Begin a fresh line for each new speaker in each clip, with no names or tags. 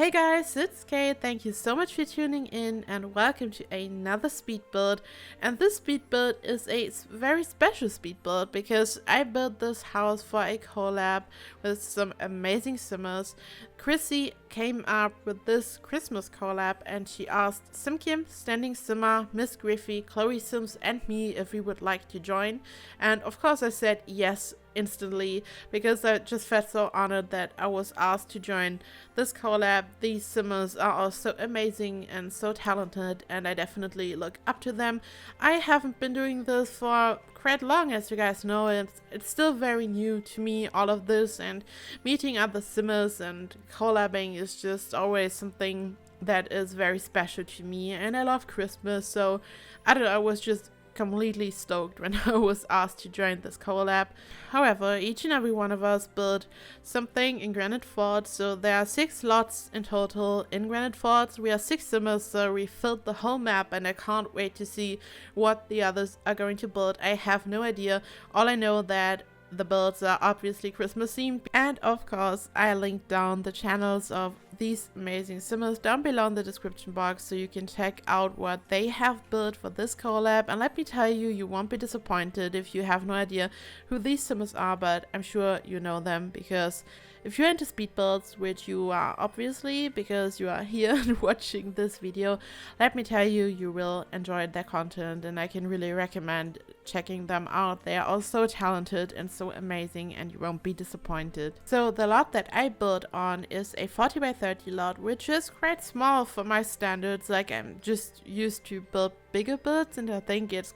Hey guys, it's Kate. Thank you so much for tuning in and welcome to another speed build. And this speed build is a very special speed build because I built this house for a collab with some amazing simmers. Chrissie came up with this Christmas collab and she asked Simkim, StandingSimmer, MsGryphi, ChloeSims and me if we would like to join. And of course I said yes instantly because I just felt so honored that I was asked to join this collab. These simmers are all so amazing and so talented and I definitely look up to them. I haven't been doing this for quite long, as you guys know. It's still very new to me, all of this, and meeting other simmers and collabing is just always something that is very special to me, and I love Christmas, so I don't know, I was just completely stoked when I was asked to join this collab. However, each and every one of us built something in Granite Falls, so there are 6 lots in total in Granite Falls. We are 6 simmers, so we filled the whole map and I can't wait to see what the others are going to build. I have no idea. All I know that the builds are obviously Christmas themed, and of course I linked down the channels of these amazing simmers down below in the description box so you can check out what they have built for this collab. And let me tell you, you won't be disappointed if you have no idea who these simmers are, but I'm sure you know them, because if you're into speed builds, which you are obviously because you are here and watching this video, let me tell you, you will enjoy their content and I can really recommend checking them out. They are all so talented and so amazing and you won't be disappointed. So the lot that I built on is a 40 by 30 lot, which is quite small for my standards. Like, I'm just used to build bigger builds and I think it's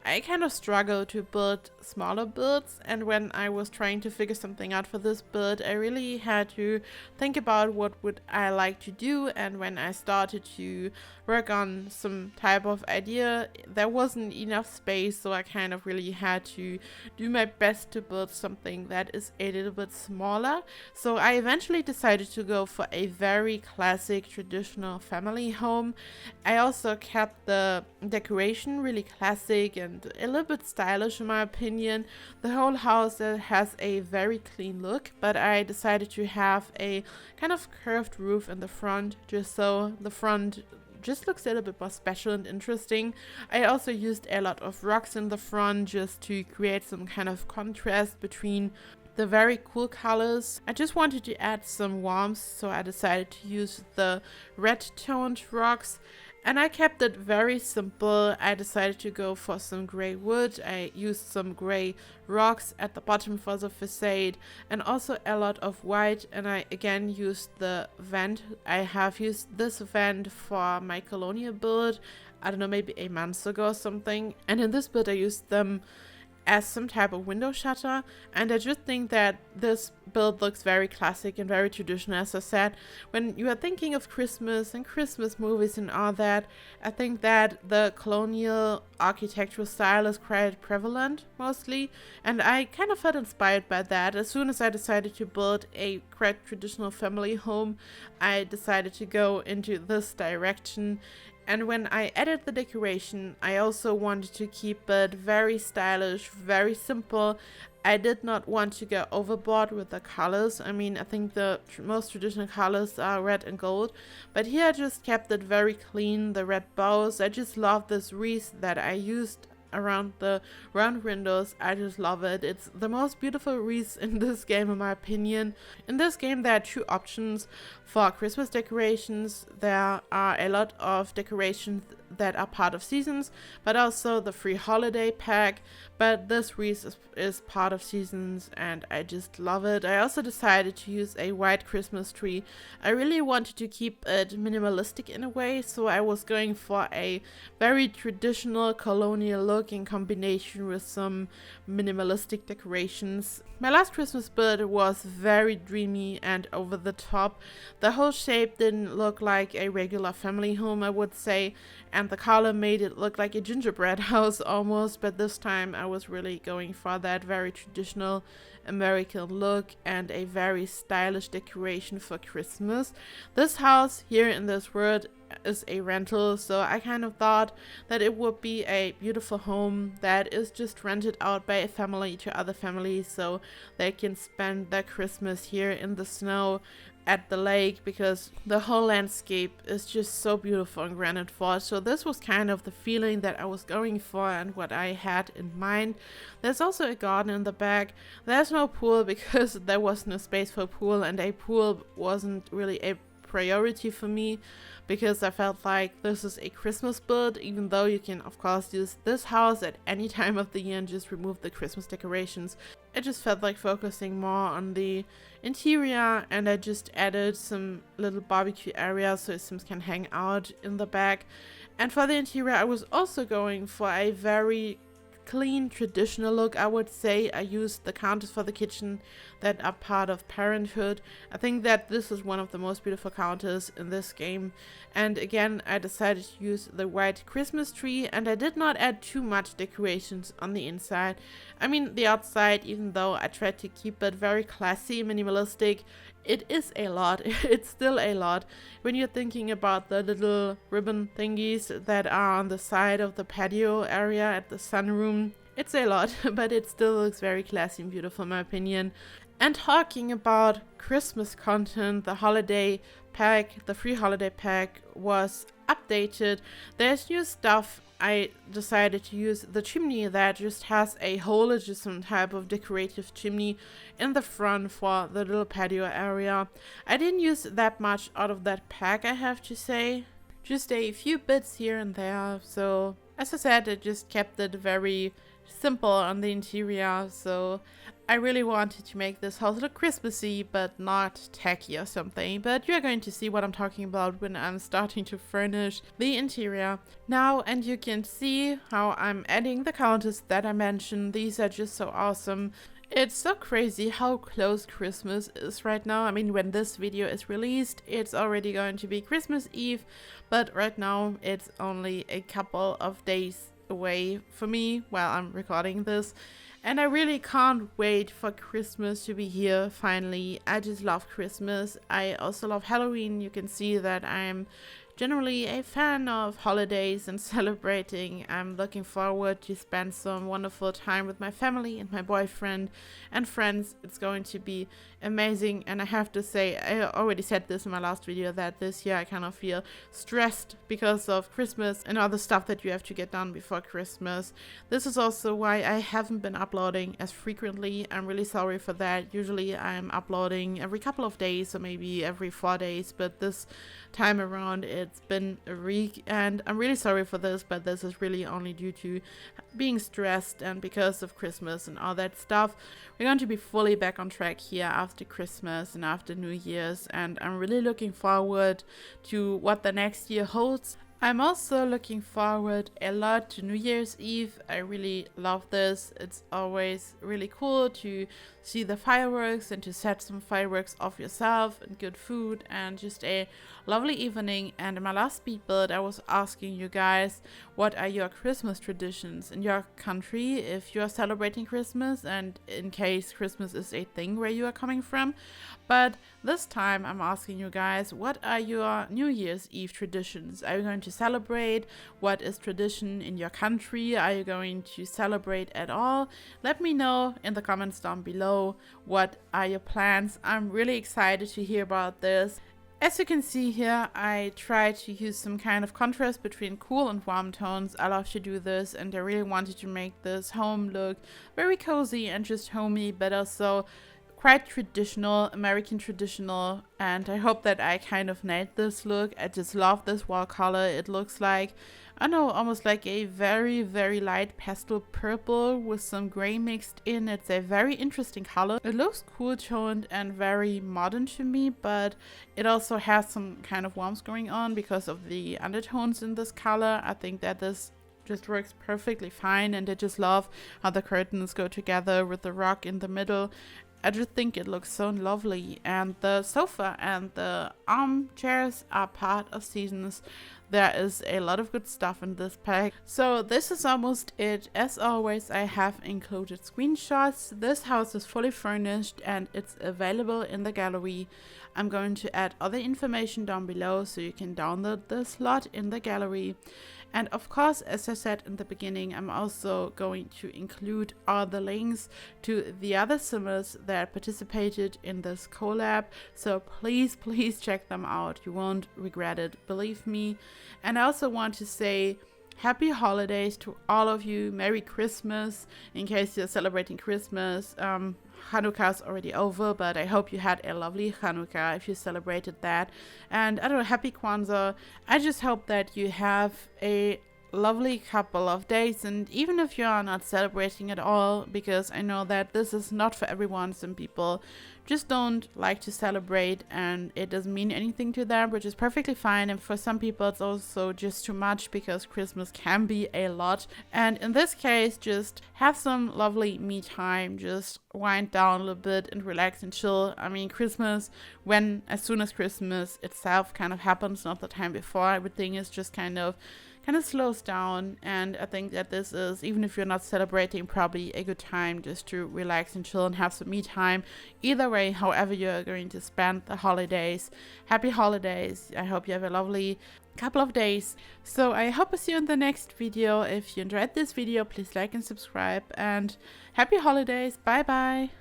I kind of struggle to build smaller builds, and when I was trying to figure something out for this build, I really had to think about what would I like to do. And when I started to work on some type of idea, there wasn't enough space, so I kind of really had to do my best to build something that is a little bit smaller. So I eventually decided to go for a very classic traditional family home. I also kept the decoration really classic and a little bit stylish in my opinion. The whole house has a very clean look, but I decided to have a kind of curved roof in the front, just so the front just looks a little bit more special and interesting. I also used a lot of rocks in the front just to create some kind of contrast between the very cool colors. I just wanted to add some warmth, so I decided to use the red toned rocks. And I kept it very simple. I decided to go for some gray wood. I used some gray rocks at the bottom for the facade and also a lot of white. And I again used the vent. I have used this vent for my Colonial build, I don't know, maybe a month ago or something. And in this build I used them as some type of window shutter, and I just think that this build looks very classic and very traditional. As I said, when you are thinking of Christmas and Christmas movies and all that, I think that the Colonial architectural style is quite prevalent mostly, and I kind of felt inspired by that. As soon as I decided to build a quite traditional family home, I decided to go into this direction. And when I added the decoration, I also wanted to keep it very stylish, very simple. I did not want to go overboard with the colors. I mean, I think the most traditional colors are red and gold, but here I just kept it very clean. The red bows, I just love this wreath that I used around the round windows. I just love it. It's the most beautiful wreath in this game in my opinion. In this game there are 2 options for Christmas decorations. There are a lot of decorations that are part of seasons, but also the free holiday pack, but this wreath is part of seasons and I just love it. I also decided to use a white Christmas tree. I really wanted to keep it minimalistic in a way, so I was going for a very traditional Colonial look in combination with some minimalistic decorations. My last Christmas build was very dreamy and over the top. The whole shape didn't look like a regular family home, I would say, and the color made it look like a gingerbread house almost, but this time I was really going for that very traditional American look and a very stylish decoration for Christmas. This house here in this world is a rental, so I kind of thought that it would be a beautiful home that is just rented out by a family to other families so they can spend their Christmas here in the snow at the lake because the whole landscape is just so beautiful in Granite Falls. So this was kind of the feeling that I was going for and what I had in mind. There's also a garden in the back. There's no pool because there was no space for a pool, and a pool wasn't really a priority for me because I felt like this is a Christmas build, even though you can of course use this house at any time of the year and just remove the Christmas decorations. I just felt like focusing more on the interior, and I just added some little barbecue areas so Sims can hang out in the back. And for the interior I was also going for a very clean traditional look. I would say I used the counters for the kitchen that are part of Parenthood. I think that this is one of the most beautiful counters in this game, and again I decided to use the white Christmas tree, and I did not add too much decorations on the inside. I mean the outside, even though I tried to keep it very classy, minimalistic, it is a lot. It's still a lot when you're thinking about the little ribbon thingies that are on the side of the patio area at the sunroom. It's a lot, but it still looks very classy and beautiful in my opinion. And talking about Christmas content, the holiday pack, the free holiday pack was updated. There's new stuff. I decided to use the chimney that just has a hole. It's just some type of decorative chimney in the front for the little patio area. I didn't use that much out of that pack, I have to say. Just a few bits here and there. So as I said, I just kept it very simple on the interior. So I really wanted to make this house look Christmassy but not tacky or something, but you're going to see what I'm talking about when I'm starting to furnish the interior now. And you can see how I'm adding the counters that I mentioned. These are just so awesome. It's so crazy how close Christmas is right now. I mean, when this video is released, it's already going to be Christmas Eve, but right now it's only a couple of days away for me while I'm recording this. And I really can't wait for Christmas to be here finally. I just love Christmas. I also love Halloween. You can see that I'm generally a fan of holidays and celebrating. I'm looking forward to spend some wonderful time with my family and my boyfriend and friends. It's going to be amazing. And I have to say, I already said this in my last video, that this year I kind of feel stressed because of Christmas and all the stuff that you have to get done before Christmas. This is also why I haven't been uploading as frequently. I'm really sorry for that. Usually I'm uploading every couple of days or maybe every 4 days, but this time around it's been a week, and I'm really sorry for this, but this is really only due to being stressed and because of Christmas and all that stuff. We're going to be fully back on track here after Christmas and after New Year's, and I'm really looking forward to what the next year holds. I'm also looking forward a lot to New Year's Eve. I really love this. It's always really cool to see the fireworks and to set some fireworks off yourself, and good food and just a lovely evening. And in my last speed build I was asking you guys, what are your Christmas traditions in your country if you are celebrating Christmas, and in case Christmas is a thing where you are coming from. But this time I'm asking you guys, what are your New Year's Eve traditions? Are you going to celebrate? What is tradition in your country? Are you going to celebrate at all? Let me know in the comments down below. What are your plans? I'm really excited to hear about this. As you can see here, I try to use some kind of contrast between cool and warm tones. I love to do this, and I really wanted to make this home look very cozy and just homey, but also quite traditional, American traditional, and I hope that I kind of nailed this look. I just love this wall color. It looks like, I don't know, almost like a very, very light pastel purple with some gray mixed in. It's a very interesting color. It looks cool toned and very modern to me, but it also has some kind of warmth going on because of the undertones in this color. I think that this just works perfectly fine, and I just love how the curtains go together with the rock in the middle. I just think it looks so lovely, and the sofa and the armchairs are part of Seasons. There is a lot of good stuff in this pack. So this is almost it. As always, I have included screenshots. This house is fully furnished and it's available in the gallery. I'm going to add other information down below so you can download the slot in the gallery. And of course, as I said in the beginning, I'm also going to include all the links to the other simmers that participated in this collab. So please, please check them out. You won't regret it, believe me. And I also want to say happy holidays to all of you. Merry Christmas in case you're celebrating Christmas. Hanukkah is already over, but I hope you had a lovely Hanukkah if you celebrated that. And I don't know, happy Kwanzaa. I just hope that you have a lovely couple of days, and even if you are not celebrating at all, because I know that this is not for everyone. Some people just don't like to celebrate and it doesn't mean anything to them, which is perfectly fine. And for some people it's also just too much, because Christmas can be a lot. And in this case, just have some lovely me time, just wind down a little bit and relax and chill. I mean, Christmas, as soon as Christmas itself kind of happens, not the time before, everything is just kind of slows down. And I think that this is, even if you're not celebrating, probably a good time just to relax and chill and have some me time. Either way, however you're going to spend the holidays, happy holidays. I hope you have a lovely couple of days. So I hope to see you in the next video. If you enjoyed this video, please like and subscribe, and happy holidays. Bye bye.